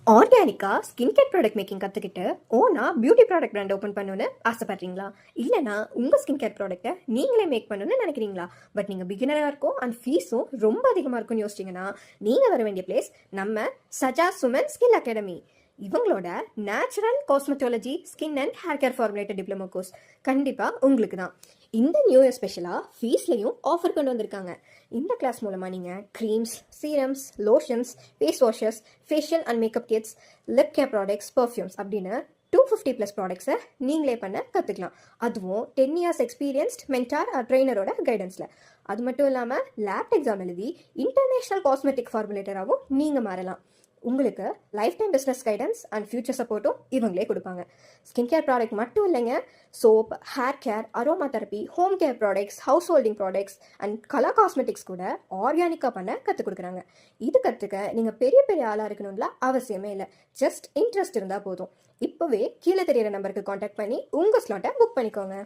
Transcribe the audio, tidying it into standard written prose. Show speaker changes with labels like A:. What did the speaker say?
A: ஆர்கானிக்காக skin care product making கற்றுக்கிட்டு beauty product brand open பண்ணணும்னு ஆசைப்பட்றீங்களா? இல்லைனா உங்கள் ஸ்கின் கேர் ப்ராடக்ட்டை நீங்களே மேக் பண்ணணும்னு நினைக்கிறீங்களா? பட் நீங்கள் பிகினராக இருக்கும் அண்ட் ஃபீஸும் ரொம்ப அதிகமாக இருக்கும்னு யோசிச்சிங்கன்னா நீங்கள் வர வேண்டிய பிளேஸ் நம்ம சஜா சுமன் ஸ்கில் அகாடமி. இவங்களோட natural cosmetology skin and hair care formulated diploma course கண்டிப்பாக உங்களுக்கு தான். இந்த நியூ இயர் ஸ்பெஷலாக ஃபீஸ்லையும் ஆஃபர் கொண்டு வந்திருக்காங்க. இந்த கிளாஸ் மூலமாக நீங்கள் creams, serums, lotions, face washes, facial and makeup kits, lip care products, perfumes அப்படின்னு 250+ ப்ராடக்ட்ஸை நீங்களே பண்ண கற்றுக்கலாம். அதுவும் 10 years எக்ஸ்பீரியன்ஸ்ட் மென்டார் ட்ரெயினரோட கைடன்ஸில். அது மட்டும் இல்லாமல் லேப் எக்ஸாம் எழுதி இன்டர்நேஷ்னல் காஸ்மெட்டிக் ஃபார்முலேட்டராகவும் நீங்கள் மாறலாம். உங்களுக்கு lifetime business guidance and future சப்போர்ட்டும் இவங்களே கொடுப்பாங்க. ஸ்கின் கேர் ப்ராடக்ட் மட்டும் இல்லைங்க, soap, hair care, aromatherapy, home care products, house holding products and colour cosmetics கூட ஆர்கானிக்காக பண்ண கற்றுக் கொடுக்குறாங்க. இது கற்றுக்க நீங்கள் பெரிய பெரிய ஆளாக இருக்கணும்ல அவசியமே இல்லை. ஜஸ்ட் இன்ட்ரெஸ்ட் இருந்தால் போதும். இப்போவே கீழே தெரியிற நம்பருக்கு காண்டாக்ட் பண்ணி உங்கள் ஸ்லாட்டை புக் பண்ணிக்கோங்க.